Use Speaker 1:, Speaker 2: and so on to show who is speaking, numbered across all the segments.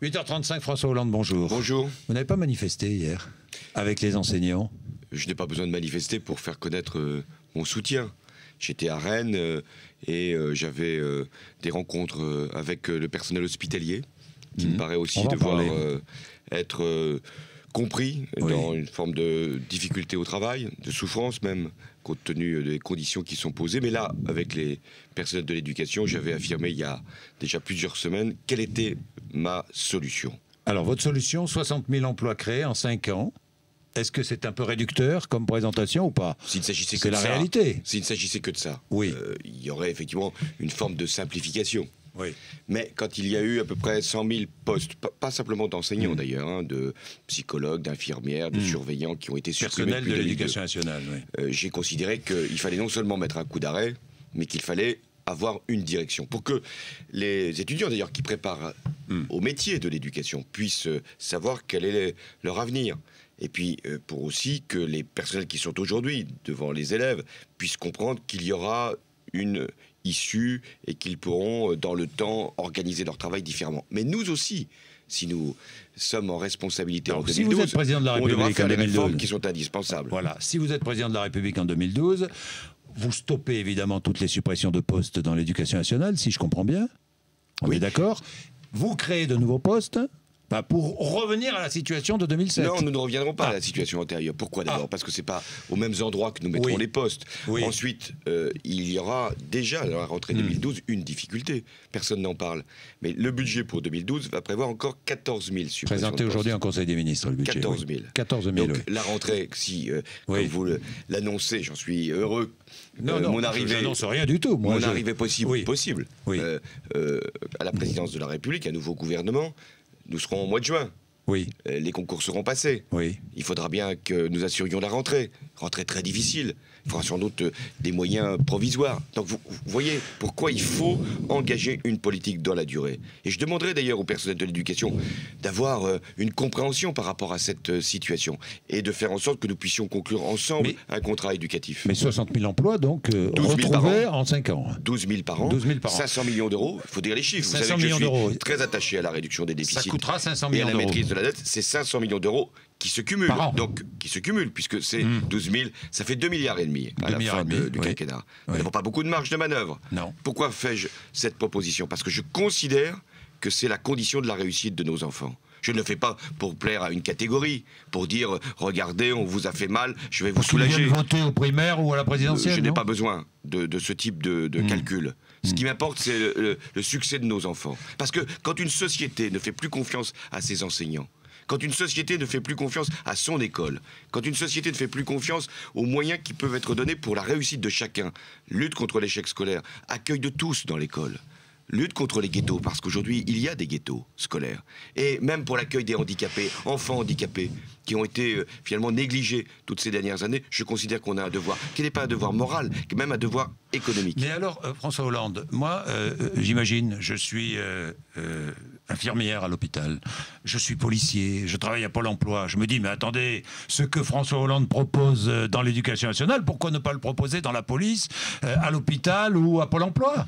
Speaker 1: 8h35, François Hollande, bonjour.
Speaker 2: Bonjour.
Speaker 1: Vous n'avez pas manifesté hier avec les enseignants?
Speaker 2: Je n'ai pas besoin de manifester pour faire connaître mon soutien. J'étais à Rennes et j'avais des rencontres avec le personnel hospitalier, qui me paraît aussi devoir être compris dans une forme de difficulté au travail, de souffrance même, compte tenu des conditions qui sont posées. Mais là, avec les personnels de l'éducation, j'avais affirmé il y a déjà plusieurs semaines quelle était ma solution.
Speaker 1: Alors, votre solution, 60 000 emplois créés en 5 ans. Est-ce que c'est un peu réducteur comme présentation ou pas?
Speaker 2: S'il ne s'agissait que
Speaker 1: c'est
Speaker 2: de
Speaker 1: la
Speaker 2: ça,
Speaker 1: réalité.
Speaker 2: S'il ne s'agissait que de ça,
Speaker 1: oui.
Speaker 2: Il y aurait effectivement une forme de simplification.
Speaker 1: Oui.
Speaker 2: Mais quand il y a eu à peu près 100 000 postes, pas simplement d'enseignants d'ailleurs, hein, de psychologues, d'infirmières, de surveillants qui ont été supprimés
Speaker 1: Personnel de l'éducation nationale, oui.
Speaker 2: J'ai considéré qu'il fallait non seulement mettre un coup d'arrêt, mais qu'il fallait avoir une direction. Pour que les étudiants d'ailleurs qui préparent au métier de l'éducation puissent savoir quel est leur avenir. Et puis pour aussi que les personnels qui sont aujourd'hui devant les élèves puissent comprendre qu'il y aura une issue et qu'ils pourront dans le temps organiser leur travail différemment. Mais nous aussi, si nous sommes en responsabilité en 2012,
Speaker 1: si vous êtes président de la République
Speaker 2: on devra faire
Speaker 1: en
Speaker 2: les
Speaker 1: 2012,
Speaker 2: réformes qui sont indispensables.
Speaker 1: Voilà, si vous êtes président de la République en 2012, vous stoppez évidemment toutes les suppressions de postes dans l'éducation nationale, si je comprends bien. On est d'accord. Vous créez de nouveaux postes pour revenir à la situation de 2007.
Speaker 2: Non, nous ne reviendrons pas à la situation antérieure. Pourquoi d'abord? Parce que ce n'est pas aux mêmes endroits que nous mettrons les postes. Ensuite, il y aura déjà, à la rentrée 2012, une difficulté. Personne n'en parle. Mais le budget pour 2012 va prévoir encore 14 000 suppressions.
Speaker 1: Présenté aujourd'hui en Conseil des ministres, le budget.
Speaker 2: 14 000.
Speaker 1: 14 000,
Speaker 2: Donc la rentrée, si, comme vous l'annoncez, j'en suis heureux.
Speaker 1: Non,
Speaker 2: mon arrivée,
Speaker 1: je n'annonce rien du tout.
Speaker 2: Mon arrivée possible à la présidence de la République, un nouveau gouvernement, nous serons au mois de juin.
Speaker 1: Oui.
Speaker 2: Les concours seront passés.
Speaker 1: Oui.
Speaker 2: Il faudra bien que nous assurions la rentrée. Rentrée très difficile. Il faudra sans doute des moyens provisoires. Donc vous voyez pourquoi il faut engager une politique dans la durée. Et je demanderai d'ailleurs au personnel de l'éducation d'avoir une compréhension par rapport à cette situation et de faire en sorte que nous puissions conclure ensemble un contrat éducatif.
Speaker 1: Mais 60 000 emplois, donc, retrouvés en 5 ans.
Speaker 2: 12 000 par an.
Speaker 1: 12 000 par an.
Speaker 2: 500 millions d'euros. Il faut dire les chiffres.
Speaker 1: 500
Speaker 2: vous savez que
Speaker 1: millions
Speaker 2: je suis très attaché à la réduction des déficits.
Speaker 1: Ça coûtera 500 millions
Speaker 2: d'euros. Et à la maîtrise de la dette, c'est 500 millions d'euros qui se cumulent. Donc, qui se cumulent, puisque c'est 12 000, ça fait 2,5 milliards à la fin du quinquennat. Nous n'avons pas beaucoup de marge de manœuvre.
Speaker 1: Non.
Speaker 2: Pourquoi fais-je cette proposition? Parce que je considère que c'est la condition de la réussite de nos enfants. Je ne le fais pas pour plaire à une catégorie, pour dire « Regardez, on vous a fait mal, je vais vous soulager. »
Speaker 1: voter aux primaires ou à la présidentielle.
Speaker 2: Je n'ai pas besoin de ce type de calcul. Ce qui m'importe, c'est le succès de nos enfants. Parce que quand une société ne fait plus confiance à ses enseignants, quand une société ne fait plus confiance à son école, quand une société ne fait plus confiance aux moyens qui peuvent être donnés pour la réussite de chacun, lutte contre l'échec scolaire, accueil de tous dans l'école, lutte contre les ghettos, parce qu'aujourd'hui, il y a des ghettos scolaires. Et même pour l'accueil des handicapés, enfants handicapés, qui ont été finalement négligés toutes ces dernières années, je considère qu'on a un devoir, qui n'est pas un devoir moral, qui est même un devoir économique.
Speaker 1: Mais alors, François Hollande, moi, j'imagine, je suis infirmière à l'hôpital, je suis policier, je travaille à Pôle emploi. Je me dis, mais attendez, ce que François Hollande propose dans l'éducation nationale, pourquoi ne pas le proposer dans la police, à l'hôpital ou à Pôle emploi?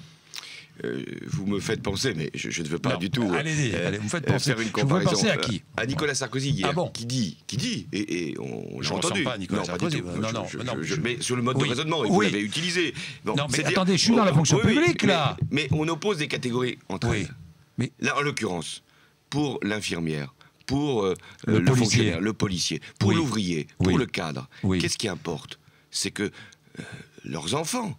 Speaker 2: Vous me faites penser, mais je ne veux pas du tout
Speaker 1: allez, vous faites penser.
Speaker 2: faire une comparaison.
Speaker 1: Vous penser à qui?
Speaker 2: À Nicolas Sarkozy hier, qui dit, et on l'a entendu.
Speaker 1: Pas à Nicolas Sarkozy. Non,
Speaker 2: mais sur le mode de raisonnement, vous l'avez utilisé.
Speaker 1: Bon, non, mais attendez, je suis dans la fonction publique, là.
Speaker 2: Mais on oppose des catégories entre elles. Mais là, en l'occurrence, pour l'infirmière, pour le fonctionnaire, le policier, pour l'ouvrier, pour le cadre, qu'est-ce qui importe? C'est que leurs enfants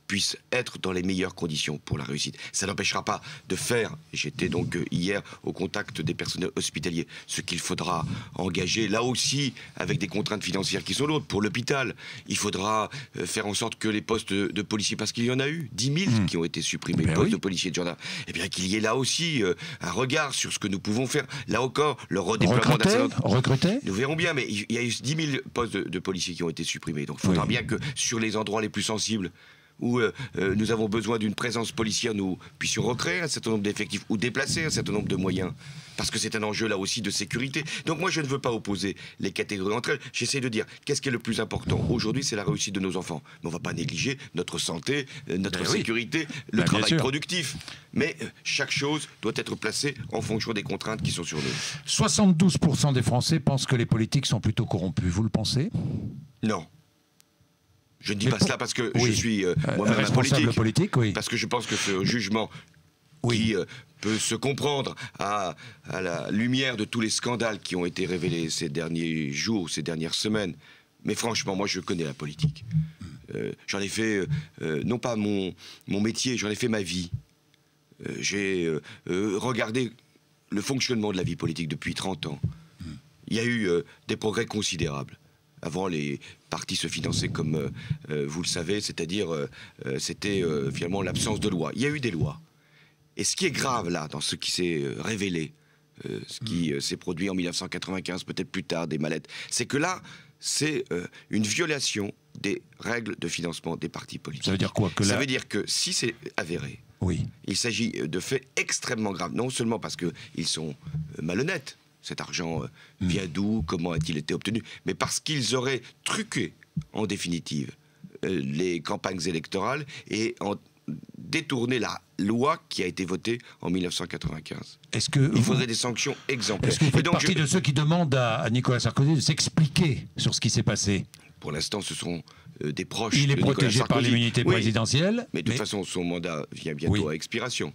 Speaker 2: puissent être dans les meilleures conditions pour la réussite. Ça n'empêchera pas de faire, j'étais donc hier au contact des personnels hospitaliers, ce qu'il faudra engager, là aussi, avec des contraintes financières qui sont lourdes. Pour l'hôpital, il faudra faire en sorte que les postes de policiers, parce qu'il y en a eu 10 000 qui ont été supprimés, postes de policiers de gendarmes, et bien qu'il y ait là aussi un regard sur ce que nous pouvons faire. Là encore, le redéploiement
Speaker 1: recruter.
Speaker 2: Nous verrons bien, mais il y a eu 10 000 postes de policiers qui ont été supprimés. Donc il faudra bien que sur les endroits les plus sensibles, où nous avons besoin d'une présence policière, nous puissions recréer un certain nombre d'effectifs ou déplacer un certain nombre de moyens. Parce que c'est un enjeu là aussi de sécurité. Donc moi je ne veux pas opposer les catégories entre elles. J'essaie de dire qu'est-ce qui est le plus important. Aujourd'hui c'est la réussite de nos enfants. Mais on ne va pas négliger notre santé, notre sécurité, le travail productif. Mais chaque chose doit être placée en fonction des contraintes qui sont sur nous.
Speaker 1: 72% des Français pensent que les politiques sont plutôt corrompus. Vous le pensez?
Speaker 2: Non. Je ne dis pas cela parce que je suis moi-même un politique, parce que je pense que ce jugement qui peut se comprendre à la lumière de tous les scandales qui ont été révélés ces derniers jours, ces dernières semaines. Mais franchement, moi je connais la politique. J'en ai fait, non pas mon métier, j'en ai fait ma vie. J'ai regardé le fonctionnement de la vie politique depuis 30 ans. Il y a eu des progrès considérables. Avant, les partis se finançaient comme vous le savez, c'est-à-dire c'était finalement l'absence de loi. Il y a eu des lois. Et ce qui est grave là, dans ce qui s'est révélé, ce qui s'est produit en 1995, peut-être plus tard, des mallettes, c'est que là, c'est une violation des règles de financement des partis politiques.
Speaker 1: Ça veut dire quoi que
Speaker 2: Ça veut dire que si c'est avéré, il s'agit de faits extrêmement graves, non seulement parce qu'ils sont malhonnêtes, cet argent vient d'où, comment a-t-il été obtenu, mais parce qu'ils auraient truqué, en définitive, les campagnes électorales et détourné la loi qui a été votée en 1995. Il faudrait des sanctions exemplaires.
Speaker 1: Est-ce que vous faites partie de ceux qui demandent à Nicolas Sarkozy de s'expliquer sur ce qui s'est passé?
Speaker 2: Pour l'instant, ce sont des proches.
Speaker 1: Il est protégé par l'immunité présidentielle.
Speaker 2: Mais de toute façon, son mandat vient bientôt à expiration.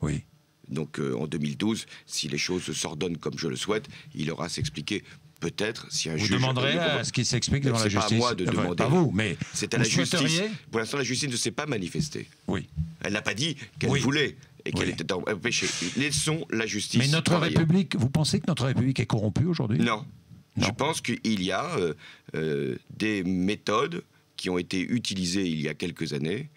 Speaker 1: Oui.
Speaker 2: Donc en 2012, si les choses s'ordonnent comme je le souhaite, il aura à s'expliquer. Peut-être, si un juge...
Speaker 1: Vous demanderez à ce qui s'explique devant la justice.
Speaker 2: C'est pas à moi de demander.
Speaker 1: Pas vous, mais
Speaker 2: c'est à la justice. Pour l'instant, la justice ne s'est pas manifestée.
Speaker 1: Oui.
Speaker 2: Elle n'a pas dit qu'elle voulait et qu'elle était empêchée. Laissons la justice.
Speaker 1: Mais notre République, vous pensez que notre République est corrompue aujourd'hui?
Speaker 2: Non. Je pense qu'il y a des méthodes qui ont été utilisées il y a quelques années,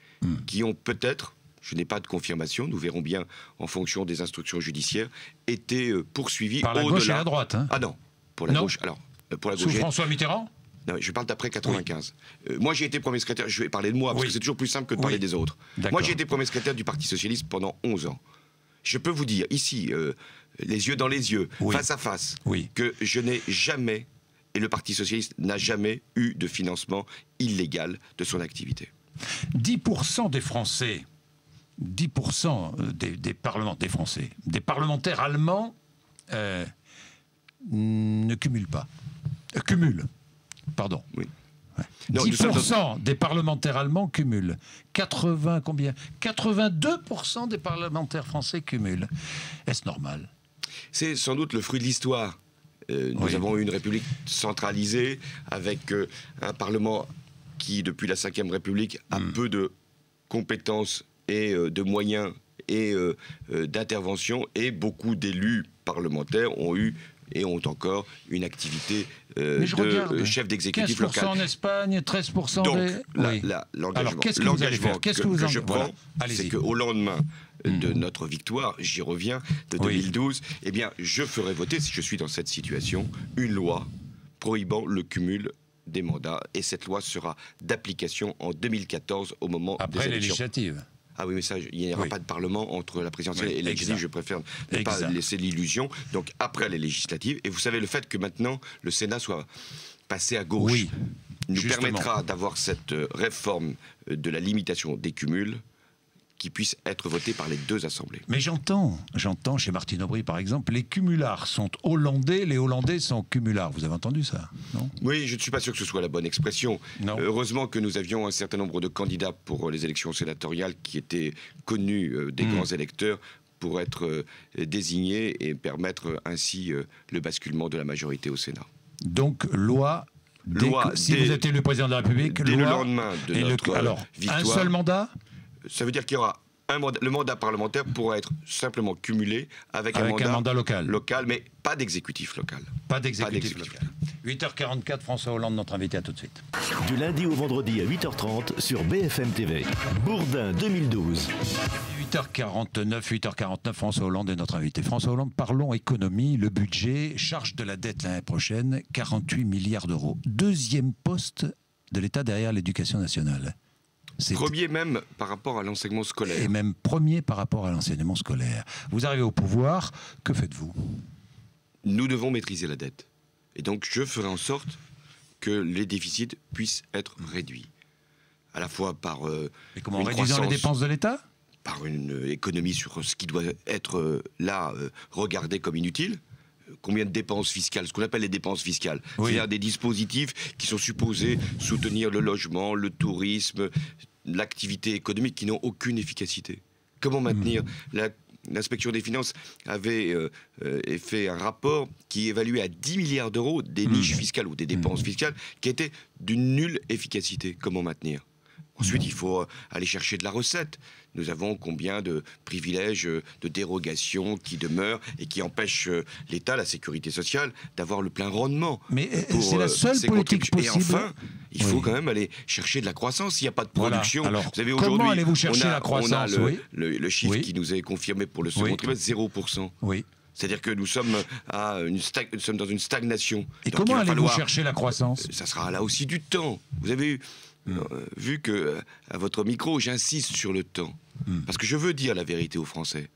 Speaker 2: qui ont peut-être, je n'ai pas de confirmation, nous verrons bien en fonction des instructions judiciaires, été poursuivies
Speaker 1: par la gauche et la droite.
Speaker 2: Ah non. Pour la gauche, alors, pour la gauche.
Speaker 1: Sous François Mitterrand?
Speaker 2: Non, je parle d'après 95. Moi, j'ai été premier secrétaire, je vais parler de moi, parce que c'est toujours plus simple que de parler des autres. Moi, j'ai été premier secrétaire du Parti Socialiste pendant 11 ans. Je peux vous dire, ici, les yeux dans les yeux, face à face, que je n'ai jamais, et le Parti Socialiste n'a jamais eu de financement illégal de son activité.
Speaker 1: 10% des Français, 10% des Français, des parlementaires allemands, ne cumulent pas. Cumulent, pardon. Oui. Ouais. 10% des parlementaires allemands cumulent. 82% des parlementaires français cumulent. Est-ce normal?
Speaker 2: C'est sans doute le fruit de l'histoire. Nous avons eu une république centralisée avec un parlement qui, depuis la Ve République, a peu de compétences et de moyens et d'intervention, et beaucoup d'élus parlementaires ont eu et ont encore une activité de chef d'exécutif local.
Speaker 1: 15% en Espagne, 13%
Speaker 2: Donc,
Speaker 1: l'engagement
Speaker 2: que je prends, c'est qu'au lendemain de notre victoire, j'y reviens, de 2012, eh bien, je ferai voter, si je suis dans cette situation, une loi prohibant le cumul des mandats. Et cette loi sera d'application en 2014, au moment des élections.
Speaker 1: Après les législatives.
Speaker 2: Ah oui, mais ça, il n'y aura pas de parlement entre la présidentielle et l'exécutif. Je préfère ne pas laisser l'illusion. Donc après les législatives, et vous savez, le fait que maintenant le Sénat soit passé à gauche nous permettra d'avoir cette réforme de la limitation des cumuls qui puisse être votée par les deux assemblées.
Speaker 1: Mais j'entends chez Martine Aubry par exemple, les cumulards sont hollandais, les Hollandais sont cumulards. Vous avez entendu ça, non?
Speaker 2: Oui, je ne suis pas sûr que ce soit la bonne expression. Heureusement que nous avions un certain nombre de candidats pour les élections sénatoriales qui étaient connus des grands électeurs pour être désignés et permettre ainsi le basculement de la majorité au Sénat.
Speaker 1: Donc, si vous êtes élu président de la République,
Speaker 2: dès le lendemain de notre victoire,
Speaker 1: un seul mandat?
Speaker 2: Ça veut dire qu'il y aura le mandat parlementaire pourra être simplement cumulé avec un mandat local, mais pas d'exécutif local.
Speaker 1: Pas d'exécutif local. 8h44, François Hollande, notre invité, à tout de suite.
Speaker 3: Du lundi au vendredi à 8h30 sur BFM TV. Bourdin 2012.
Speaker 1: 8h49, 8h49, François Hollande est notre invité. François Hollande, parlons économie, le budget, charge de la dette l'année prochaine, 48 milliards d'euros. Deuxième poste de l'État derrière l'éducation nationale.
Speaker 2: Premier même par rapport à l'enseignement scolaire.
Speaker 1: Et même premier par rapport à l'enseignement scolaire. Vous arrivez au pouvoir, que faites-vous?
Speaker 2: Nous devons maîtriser la dette. Et donc je ferai en sorte que les déficits puissent être réduits. À la fois par
Speaker 1: et comment, en réduisant les dépenses de l'État?
Speaker 2: Par une économie sur ce qui doit être regardé comme inutile. Combien de dépenses fiscales, ce qu'on appelle les dépenses fiscales, oui. C'est-à-dire des dispositifs qui sont supposés soutenir le logement, le tourisme, l'activité économique qui n'ont aucune efficacité. Comment maintenir L'inspection des finances avait fait un rapport qui évaluait à 10 milliards d'euros des niches fiscales ou des dépenses fiscales qui étaient d'une nulle efficacité. Comment maintenir? Ensuite, il faut aller chercher de la recette. Nous avons combien de privilèges, de dérogations qui demeurent et qui empêchent l'État, la sécurité sociale, d'avoir le plein rendement.
Speaker 1: Mais c'est la seule politique possible.
Speaker 2: Et enfin, il faut quand même aller chercher de la croissance. S'il n'y a pas de production,
Speaker 1: voilà. Alors, vous savez, comment allez-vous chercher la croissance?
Speaker 2: On a le chiffre qui nous est confirmé pour le second trimestre, 0%.
Speaker 1: Oui.
Speaker 2: C'est-à-dire que nous sommes, nous sommes dans une stagnation.
Speaker 1: Et donc, comment allez-vous chercher la croissance?
Speaker 2: Ça sera là aussi du temps. Vous avez vu que à votre micro, j'insiste sur le temps. Parce que je veux dire la vérité aux Français.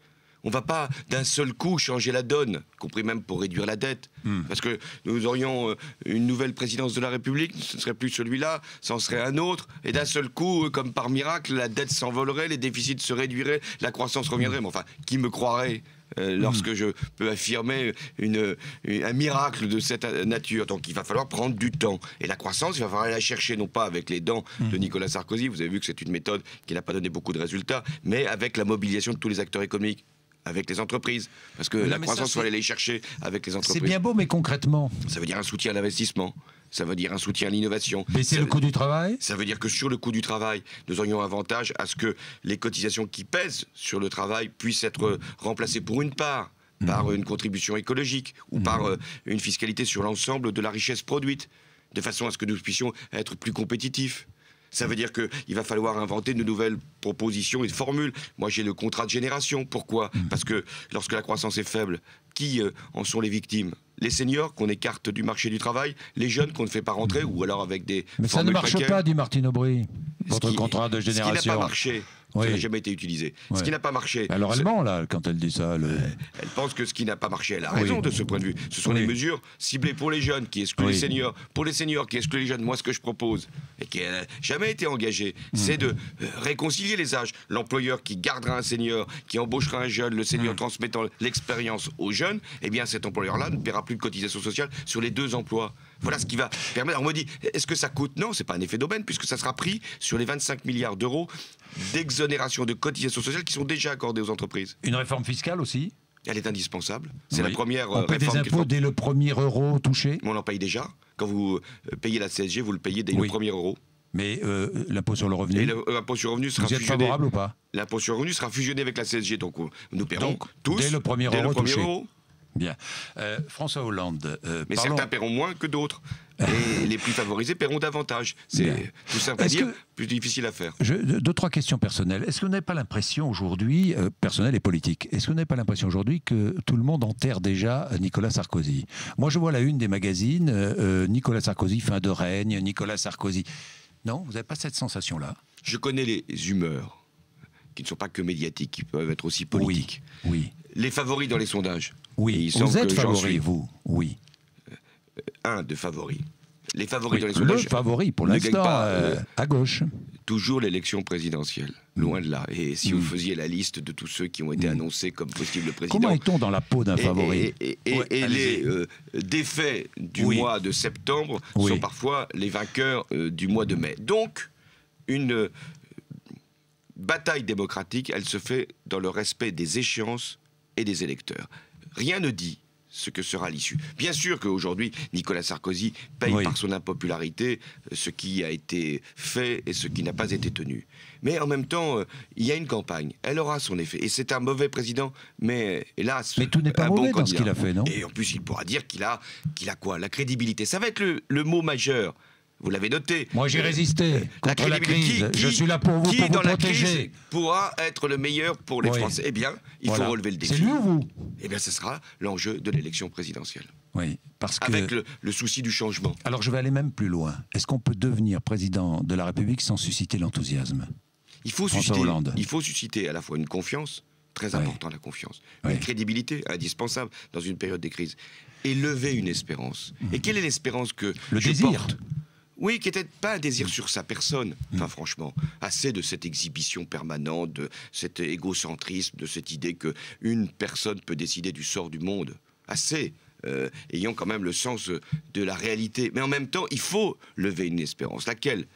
Speaker 2: On ne va pas d'un seul coup changer la donne, y compris même pour réduire la dette. Parce que nous aurions une nouvelle présidence de la République, ce ne serait plus celui-là, ça en serait un autre. Et d'un seul coup, comme par miracle, la dette s'envolerait, les déficits se réduiraient, la croissance reviendrait. Mais enfin, qui me croirait lorsque je peux affirmer un miracle de cette nature? Donc il va falloir prendre du temps. Et la croissance, il va falloir aller la chercher, non pas avec les dents de Nicolas Sarkozy, vous avez vu que c'est une méthode qui n'a pas donné beaucoup de résultats, mais avec la mobilisation de tous les acteurs économiques, avec les entreprises. Parce que la croissance, il faut aller les chercher avec les entreprises.
Speaker 1: C'est bien beau, mais concrètement?
Speaker 2: Ça veut dire un soutien à l'investissement. Ça veut dire un soutien à l'innovation.
Speaker 1: Baisser le coût du travail?
Speaker 2: Ça veut dire que sur le coût du travail, nous aurions avantage à ce que les cotisations qui pèsent sur le travail puissent être remplacées pour une part par une contribution écologique ou par une fiscalité sur l'ensemble de la richesse produite, de façon à ce que nous puissions être plus compétitifs. Ça veut dire qu'il va falloir inventer de nouvelles propositions et de formules. Moi, j'ai le contrat de génération. Pourquoi? Parce que lorsque la croissance est faible, qui en sont les victimes? Les seniors qu'on écarte du marché du travail, les jeunes qu'on ne fait pas rentrer, ou alors avec des
Speaker 1: Mais ça ne marche pas, dit Martine Aubry, votre contrat de génération.
Speaker 2: Ce qui n'a pas marché, ça n'a jamais été utilisé. Ce qui n'a pas marché...
Speaker 1: Alors elle ment, là, quand elle dit ça.
Speaker 2: Elle pense que ce qui n'a pas marché, elle a raison de ce point de vue. Ce sont les mesures ciblées pour les jeunes, qui excluent les seniors. Pour les seniors, qui excluent les jeunes. Moi, ce que je propose, et qui n'a jamais été engagé, c'est de réconcilier les âges. L'employeur qui gardera un senior, qui embauchera un jeune, le senior transmettant l'expérience aux jeunes, eh bien cet employeur-là ne paiera plus de cotisation sociale sur les 2 emplois. Voilà ce qui va permettre. Alors on me dit, est-ce que ça coûte? Non, c'est pas un effet d'aubaine, puisque ça sera pris sur les 25 milliards d'euros d'exonération de cotisations sociales qui sont déjà accordées aux entreprises.
Speaker 1: Une réforme fiscale aussi?
Speaker 2: Elle est indispensable. C'est la première
Speaker 1: réforme. On paie des impôts dès le premier euro touché?
Speaker 2: On en paye déjà. Quand vous payez la CSG, vous le payez dès le premier euro.
Speaker 1: Mais l'impôt sur le revenu?
Speaker 2: Et l'impôt sur le revenu sera fusionné.
Speaker 1: Vous êtes favorable ou pas?
Speaker 2: L'impôt sur le revenu sera fusionné avec la CSG, donc nous paierons tous
Speaker 1: dès le premier euro touché. Bien. François Hollande.
Speaker 2: Mais certains paieront moins que d'autres. Et les plus favorisés paieront davantage. C'est tout simple à dire, plus difficile à faire.
Speaker 1: 2-3 questions personnelles. Est-ce que vous n'avez pas l'impression aujourd'hui, personnelle et politique, est-ce que vous n'avez pas l'impression aujourd'hui que tout le monde enterre déjà Nicolas Sarkozy? Moi, je vois la une des magazines, Nicolas Sarkozy, fin de règne, Nicolas Sarkozy. Non, vous n'avez pas cette sensation-là?
Speaker 2: Je connais les humeurs, qui ne sont pas que médiatiques, qui peuvent être aussi politiques.
Speaker 1: Oui.
Speaker 2: Les favoris dans les sondages.
Speaker 1: Oui, vous êtes favori, vous? Oui.
Speaker 2: Un de favoris. Les favoris dans les sondages.
Speaker 1: Le favori, pour l'instant, à gauche.
Speaker 2: Toujours l'élection présidentielle. Loin de là. Et si vous faisiez la liste de tous ceux qui ont été annoncés comme possible président...
Speaker 1: Comment est-on dans la peau d'un favori?
Speaker 2: Et les défaits du mois de septembre sont parfois les vainqueurs du mois de mai. Donc, une bataille démocratique, elle se fait dans le respect des échéances et des électeurs. Rien ne dit ce que sera l'issue. Bien sûr qu'aujourd'hui, Nicolas Sarkozy paye par son impopularité ce qui a été fait et ce qui n'a pas été tenu. Mais en même temps, il y a une campagne. Elle aura son effet. Et c'est un mauvais président, mais hélas,
Speaker 1: mais tout n'est pas mauvais dans ce qu'il a fait, non?
Speaker 2: Et en plus, il pourra dire qu'il a quoi? La crédibilité. Ça va être le mot majeur. Vous l'avez noté.
Speaker 1: Moi, j'ai résisté contre la crise. Je suis là pour vous, pour vous protéger.
Speaker 2: La crise pourra être le meilleur pour les Français? Eh bien, il faut relever le défi.
Speaker 1: C'est lui ou vous?
Speaker 2: Eh bien, ce sera l'enjeu de l'élection présidentielle.
Speaker 1: Oui, parce que...
Speaker 2: Avec le souci du changement.
Speaker 1: Alors je vais aller même plus loin. Est-ce qu'on peut devenir président de la République sans susciter l'enthousiasme?
Speaker 2: Il faut susciter à la fois une confiance, très important la confiance, une crédibilité indispensable dans une période de crise, et lever une espérance. Et quelle est l'espérance que je porte ? Oui, qui n'était pas un désir sur sa personne. Enfin, franchement, assez de cette exhibition permanente, de cet égocentrisme, de cette idée qu'une personne peut décider du sort du monde. Assez. Ayant quand même le sens de la réalité. Mais en même temps, il faut lever une espérance. Laquelle ?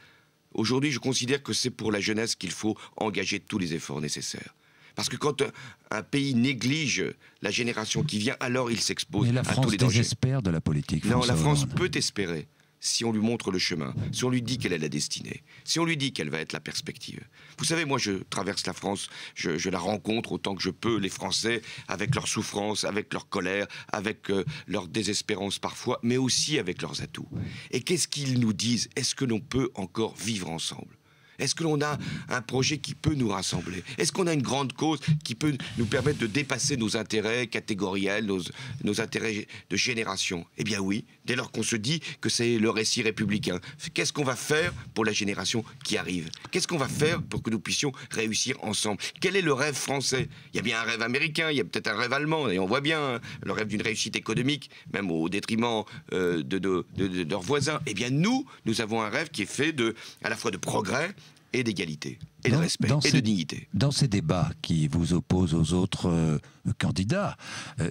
Speaker 2: Aujourd'hui, je considère que c'est pour la jeunesse qu'il faut engager tous les efforts nécessaires. Parce que quand un pays néglige la génération qui vient, alors il s'expose à tous les dangers.
Speaker 1: Mais la France désespère de la politique.
Speaker 2: Non, la France peut espérer si on lui montre le chemin, si on lui dit quelle est la destinée, si on lui dit quelle va être la perspective. Vous savez, moi, je traverse la France, je la rencontre autant que je peux, les Français, avec leurs souffrances, avec leur colère, avec leur désespérance parfois, mais aussi avec leurs atouts. Et qu'est-ce qu'ils nous disent? Est-ce que l'on peut encore vivre ensemble? Est-ce que l'on a un projet qui peut nous rassembler? Est-ce qu'on a une grande cause qui peut nous permettre de dépasser nos intérêts catégoriels, nos intérêts de génération? Eh bien oui, dès lors qu'on se dit que c'est le récit républicain. Qu'est-ce qu'on va faire pour la génération qui arrive? Qu'est-ce qu'on va faire pour que nous puissions réussir ensemble? Quel est le rêve français? Il y a bien un rêve américain, il y a peut-être un rêve allemand, et on voit bien le rêve d'une réussite économique, même au détriment de leurs voisins. Eh bien nous avons un rêve qui est fait à la fois de progrès, et d'égalité, et de respect, et de dignité.
Speaker 1: Dans ces débats qui vous opposent aux autres candidats,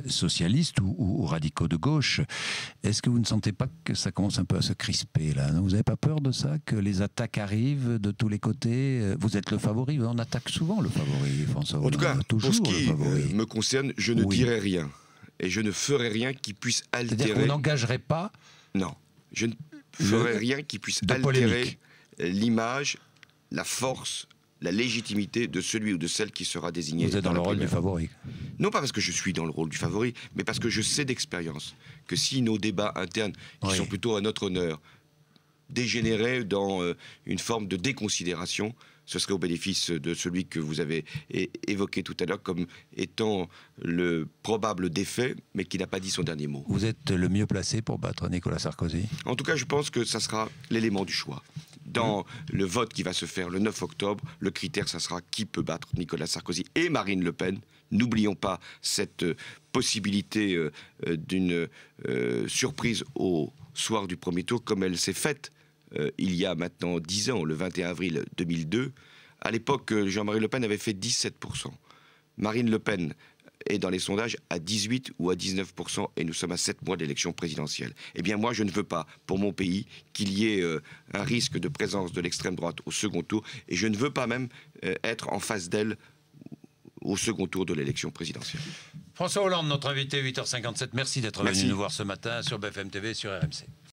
Speaker 1: socialistes ou radicaux de gauche, est-ce que vous ne sentez pas que ça commence un peu à se crisper, là? Vous n'avez pas peur de ça, que les attaques arrivent de tous les côtés? Vous êtes le favori, on attaque souvent le favori, François Hollande.
Speaker 2: En tout cas,
Speaker 1: toujours
Speaker 2: pour ce qui me concerne, je ne dirai rien, et je ne ferai rien qui puisse altérer...
Speaker 1: C'est-à-dire que vous n'engagerez pas...
Speaker 2: Non, je ne ferai rien qui puisse altérer l'image, la force, la légitimité de celui ou de celle qui sera désigné.
Speaker 1: Vous êtes dans le rôle du favori.
Speaker 2: Non pas parce que je suis dans le rôle du favori, mais parce que je sais d'expérience que si nos débats internes, qui sont plutôt à notre honneur, dégénéraient dans une forme de déconsidération, ce serait au bénéfice de celui que vous avez évoqué tout à l'heure comme étant le probable défait, mais qui n'a pas dit son dernier mot.
Speaker 1: Vous êtes le mieux placé pour battre Nicolas Sarkozy?
Speaker 2: En tout cas, je pense que ça sera l'élément du choix. Dans le vote qui va se faire le 9 octobre, le critère, ça sera qui peut battre Nicolas Sarkozy et Marine Le Pen. N'oublions pas cette possibilité d'une surprise au soir du premier tour, comme elle s'est faite il y a maintenant 10 ans, le 21 avril 2002. À l'époque, Jean-Marie Le Pen avait fait 17%. Marine Le Pen est dans les sondages à 18 ou à 19%, et nous sommes à 7 mois de l'élection présidentielle. Eh bien moi, je ne veux pas, pour mon pays, qu'il y ait un risque de présence de l'extrême droite au second tour, et je ne veux pas même être en face d'elle au second tour de l'élection présidentielle.
Speaker 1: François Hollande, notre invité, 8h57, merci d'être venu nous voir ce matin sur BFM TV, sur RMC.